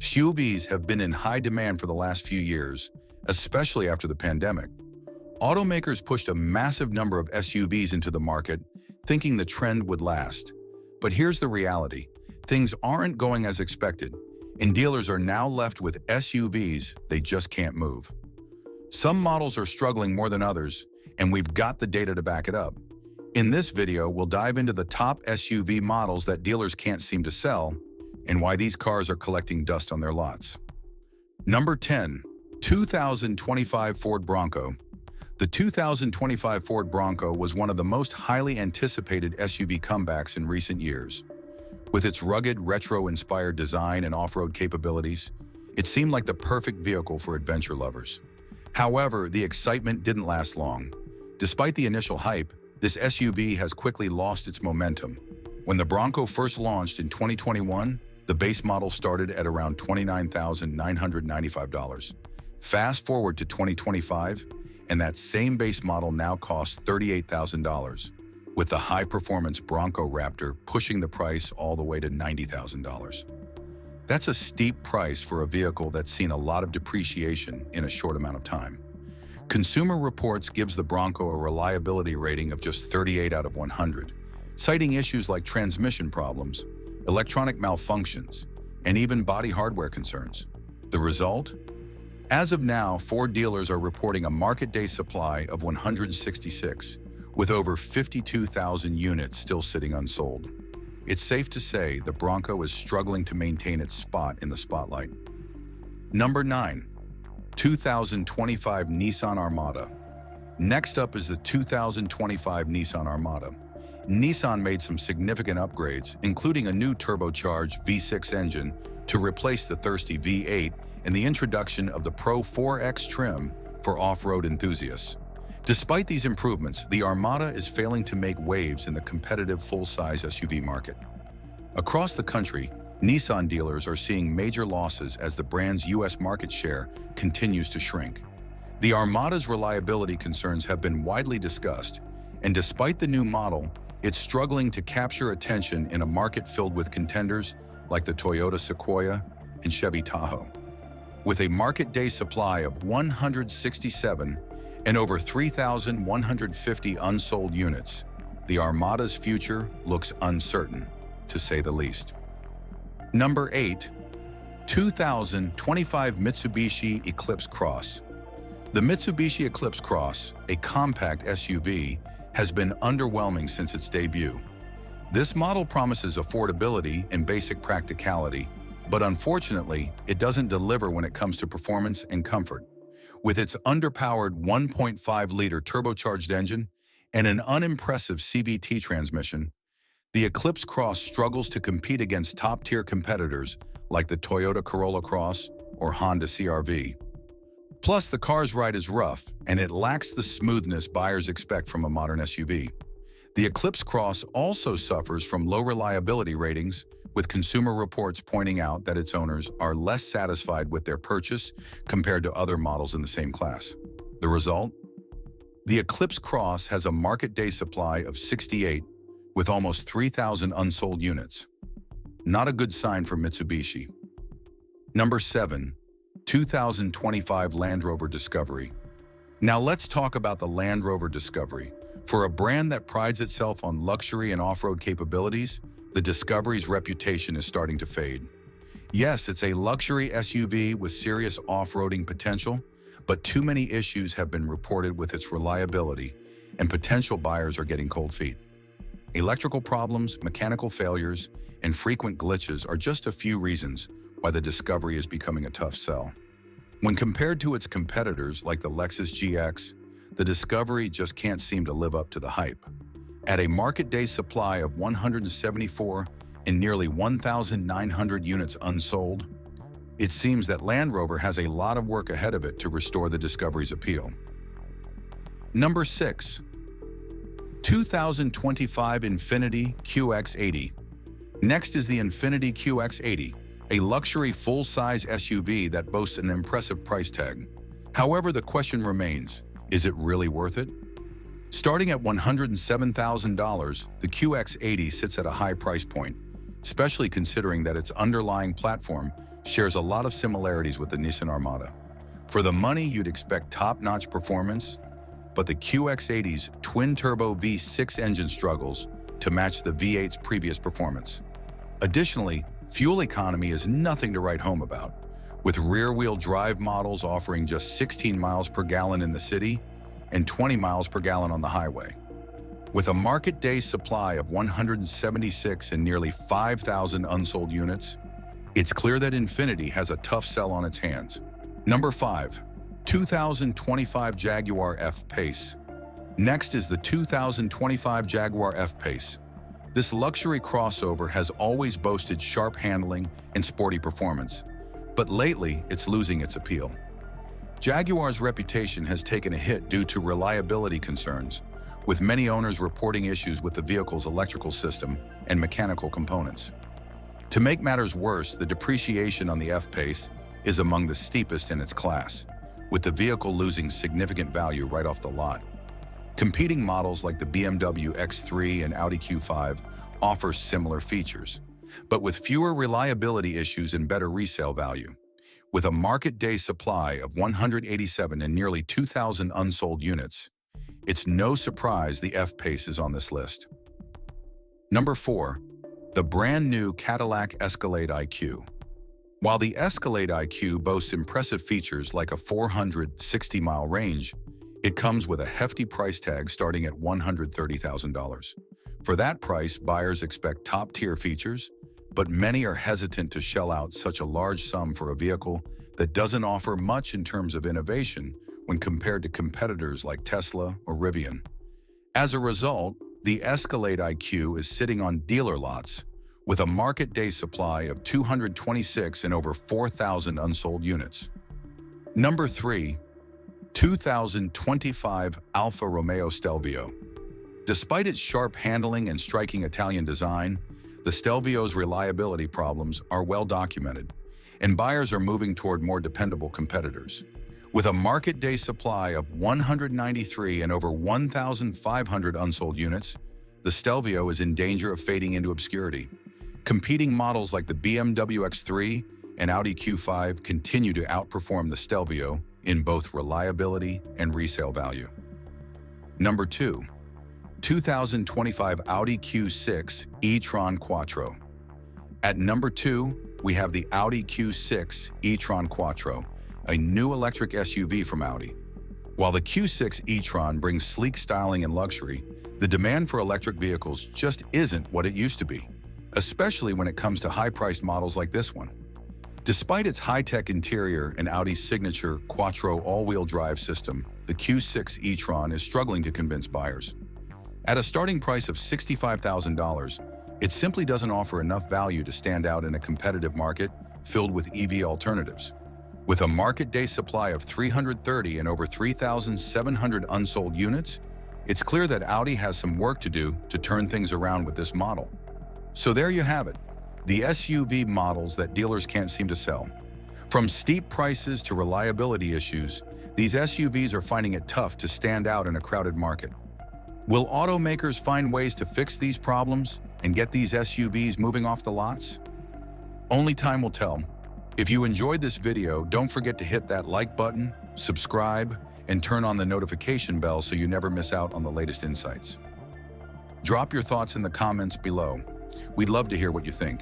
SUVs have been in high demand for the last few years, especially after the pandemic. Automakers pushed a massive number of SUVs into the market, thinking the trend would last. But here's the reality. Things aren't going as expected, and dealers are now left with SUVs they just can't move. Some models are struggling more than others, and we've got the data to back it up. In this video, we'll dive into the top SUV models that dealers can't seem to sell, and why these cars are collecting dust on their lots. Number 10. 2025 Ford Bronco. The 2025 Ford Bronco was one of the most highly anticipated SUV comebacks in recent years. With its rugged, retro-inspired design and off-road capabilities, it seemed like the perfect vehicle for adventure lovers. However, the excitement didn't last long. Despite the initial hype, this SUV has quickly lost its momentum. When the Bronco first launched in 2021, the base model started at around $29,995. Fast forward to 2025, and that same base model now costs $38,000, with the high-performance Bronco Raptor pushing the price all the way to $90,000. That's a steep price for a vehicle that's seen a lot of depreciation in a short amount of time. Consumer Reports gives the Bronco a reliability rating of just 38 out of 100, citing issues like transmission problems, electronic malfunctions, and even body hardware concerns. The result? As of now, Ford dealers are reporting a market day supply of 166, with over 52,000 units still sitting unsold. It's safe to say the Bronco is struggling to maintain its spot in the spotlight. Number 9. 2025 Nissan Armada. Next up is the 2025 Nissan Armada. Nissan made some significant upgrades, including a new turbocharged V6 engine to replace the thirsty V8 and the introduction of the Pro 4X trim for off-road enthusiasts. Despite these improvements, the Armada is failing to make waves in the competitive full-size SUV market. Across the country, Nissan dealers are seeing major losses as the brand's U.S. market share continues to shrink. The Armada's reliability concerns have been widely discussed, and despite the new model, it's struggling to capture attention in a market filled with contenders like the Toyota Sequoia and Chevy Tahoe. With a market day supply of 167 and over 3,150 unsold units, the Armada's future looks uncertain, to say the least. Number 8. 2025 Mitsubishi Eclipse Cross. The Mitsubishi Eclipse Cross, a compact SUV, has been underwhelming since its debut. This model promises affordability and basic practicality, but unfortunately, it doesn't deliver when it comes to performance and comfort. With its underpowered 1.5-liter turbocharged engine and an unimpressive CVT transmission, the Eclipse Cross struggles to compete against top-tier competitors like the Toyota Corolla Cross or Honda CR-V. Plus, the car's ride is rough, and it lacks the smoothness buyers expect from a modern SUV. The Eclipse Cross also suffers from low reliability ratings, with Consumer Reports pointing out that its owners are less satisfied with their purchase compared to other models in the same class. The result? The Eclipse Cross has a market day supply of 68, with almost 3,000 unsold units. Not a good sign for Mitsubishi. Number 7. 2025 Land Rover Discovery. Now let's talk about the Land Rover Discovery. For a brand that prides itself on luxury and off-road capabilities, the Discovery's reputation is starting to fade. Yes, it's a luxury SUV with serious off-roading potential, but too many issues have been reported with its reliability, and potential buyers are getting cold feet. Electrical problems, mechanical failures, and frequent glitches are just a few reasons why the Discovery is becoming a tough sell. When compared to its competitors like the Lexus GX, the Discovery just can't seem to live up to the hype. At a market day supply of 174 and nearly 1,900 units unsold, it seems that Land Rover has a lot of work ahead of it to restore the Discovery's appeal. Number 6. 2025 Infiniti QX80. Next is the Infiniti QX80, a luxury full-size SUV that boasts an impressive price tag. However, the question remains, is it really worth it? Starting at $107,000, the QX80 sits at a high price point, especially considering that its underlying platform shares a lot of similarities with the Nissan Armada. For the money, you'd expect top-notch performance, but the QX80's twin-turbo V6 engine struggles to match the V8's previous performance. Additionally, fuel economy is nothing to write home about, with rear-wheel drive models offering just 16 miles per gallon in the city and 20 miles per gallon on the highway. With a market day supply of 176 and nearly 5,000 unsold units, it's clear that Infiniti has a tough sell on its hands. Number 5. 2025 Jaguar F-PACE. Next is the 2025 Jaguar F-PACE. This luxury crossover has always boasted sharp handling and sporty performance, but lately it's losing its appeal. Jaguar's reputation has taken a hit due to reliability concerns, with many owners reporting issues with the vehicle's electrical system and mechanical components. To make matters worse, the depreciation on the F-PACE is among the steepest in its class, with the vehicle losing significant value right off the lot. Competing models like the BMW X3 and Audi Q5 offer similar features, but with fewer reliability issues and better resale value. With a market day supply of 187 and nearly 2,000 unsold units, it's no surprise the F-PACE is on this list. Number 4. The brand new Cadillac Escalade IQ. While the Escalade IQ boasts impressive features like a 460-mile range, it comes with a hefty price tag starting at $130,000. For that price, buyers expect top-tier features, but many are hesitant to shell out such a large sum for a vehicle that doesn't offer much in terms of innovation when compared to competitors like Tesla or Rivian. As a result, the Escalade IQ is sitting on dealer lots with a market day supply of 226 and over 4,000 unsold units. Number 3. 2025 Alfa Romeo Stelvio. Despite its sharp handling and striking Italian design, the Stelvio's reliability problems are well documented, and buyers are moving toward more dependable competitors. With a market day supply of 193 and over 1,500 unsold units, the Stelvio is in danger of fading into obscurity. Competing models like the BMW X3 and Audi Q5 continue to outperform the Stelvio in both reliability and resale value. Number 2. 2025 Audi Q6 e-tron Quattro. At number 2, we have the Audi Q6 e-tron Quattro, a new electric SUV from Audi. While the Q6 e-tron brings sleek styling and luxury, the demand for electric vehicles just isn't what it used to be, especially when it comes to high-priced models like this one. Despite its high-tech interior and Audi's signature Quattro all-wheel drive system, the Q6 e-tron is struggling to convince buyers. At a starting price of $65,000, it simply doesn't offer enough value to stand out in a competitive market filled with EV alternatives. With a market day supply of 330 and over 3,700 unsold units, it's clear that Audi has some work to do to turn things around with this model. So there you have it, the SUV models that dealers can't seem to sell. From steep prices to reliability issues, these SUVs are finding it tough to stand out in a crowded market. Will automakers find ways to fix these problems and get these SUVs moving off the lots? Only time will tell. If you enjoyed this video, don't forget to hit that like button, subscribe, and turn on the notification bell so you never miss out on the latest insights. Drop your thoughts in the comments below. We'd love to hear what you think.